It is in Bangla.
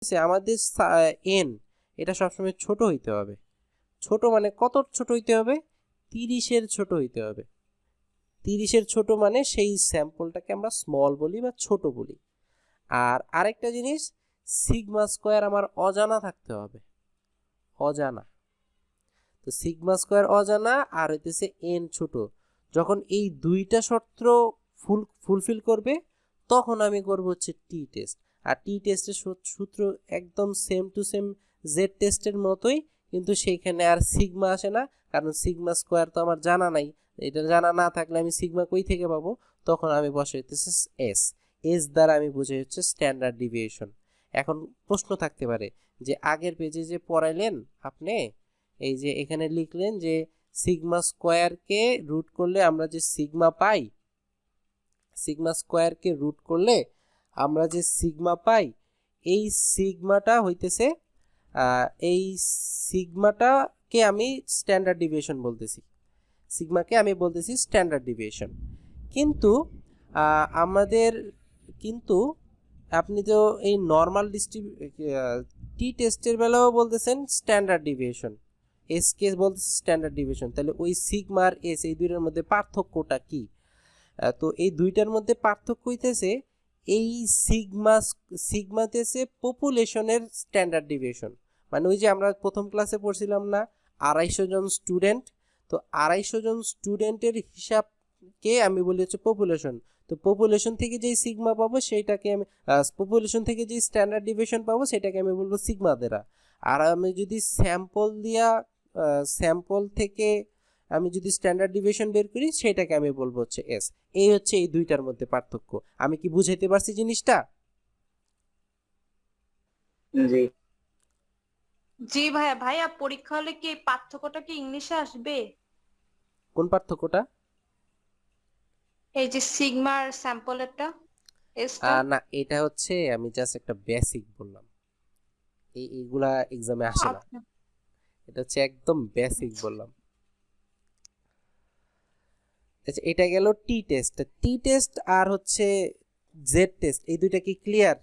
আমাদের এন এটা সবসময় ছোট হইতে হবে। ছোট মানে কত ছোট হইতে হবে? 30-এর ছোট হইতে হবে। 30-এর ছোট মানে সেই স্যাম্পলটাকে আমরা স্মল বলি বা ছোট বলি। আর আরেকটা জিনিস, সিগমা স্কোয়ার আমার অজানা থাকতে হবে, অজানা। তো সিগমা স্কোয়ার অজানা আর হইতেছে এন ছোট। যখন এই দুইটা শর্ত ফুলফিল করবে তখন আমি করব হচ্ছে টি টেস্ট। আর টি টেস্টের সূত্র একদম সেম টু সেম জেড টেস্টের মতোই, কিন্তু সেইখানে আর সিগমা আসে না, কারণ সিগমা স্কোয়ার তো আমার জানা নাই। এটা জানা না থাকলে আমি সিগমা কই থেকে পাবো? তখন আমি বসাইতেছি এস। এস দ্বারা আমি বুঝাই হচ্ছে স্ট্যান্ডার্ড ডিভিয়েশন। এখন প্রশ্ন থাকতে পারে যে আগের পেজে যে পড়াইলেন আপনি, এই যে এখানে লিখলেন যে সিগমা স্কোয়ারকে রুট করলে আমরা যে সিগমা পাই, সিগমা স্কোয়ারকে রুট করলে আমরা যে সিগমা পাই, এই সিগমাটা হইতেছে এই সিগমাটাকে আমি স্ট্যান্ডার্ড ডিভিয়েশন বলতেছি, সিগমাকে আমি বলতেছি স্ট্যান্ডার্ড ডিভিয়েশন। কিন্তু আমাদের কিন্তু আপনি তো এই নর্মাল টি টেস্টের বেলাও বলতেছেন স্ট্যান্ডার্ড ডিভিয়েশন, এস কে বলতেছে স্ট্যান্ডার্ড ডিভিয়েশন। তাহলে ওই সিগমা আর এস এই দুইটার মধ্যে পার্থক্যটা কি? তো এই দুইটার মধ্যে পার্থক্য হইতেছে এই সিগমাতেছে পপুলেশনের স্ট্যান্ডার্ড ডিভিয়েশন। মানে ওই যে আমরা প্রথম ক্লাসে পড়ছিলাম না 250 জন স্টুডেন্ট, তো 250 জন স্টুডেন্টের হিসাবকে আমি বলি হচ্ছে পপুলেশন। তো পপুলেশন থেকে যেই সিগমা পাবো সেইটাকে আমি পপুলেশন থেকে যেই স্ট্যান্ডার্ড ডিভিয়েশন পাবো সেটাকে আমি বলবো সিগমা দ্বারা। আর আমি যদি স্যাম্পল থেকে আমি যদি স্ট্যান্ডার্ড ডিভিয়েশন বের করি সেটাকে আমি বলবো হচ্ছে এস। এই হচ্ছে এই দুইটার মধ্যে পার্থক্য। আমি কি বুঝাইতে পারছি জিনিসটা? জি জি ভাইয়া। ভাইয়া পরীক্ষা হলে কি এই পার্থক্যটা কি ইংলিশে আসবে? কোন পার্থক্যটা? এই যে সিগমার স্যাম্পলেরটা, এসটা। না, এটা হচ্ছে আমি জাস্ট একটা বেসিক বললাম, এইগুলা এক্সামে আসে না, আচ্ছা এটা হচ্ছে একদম বেসিক আচ্ছা। বললাম। আচ্ছা, এটা গেল টি টেস্ট। টি টেস্ট আর হচ্ছে জেড টেস্ট, এই দুইটা কি ক্লিয়ার?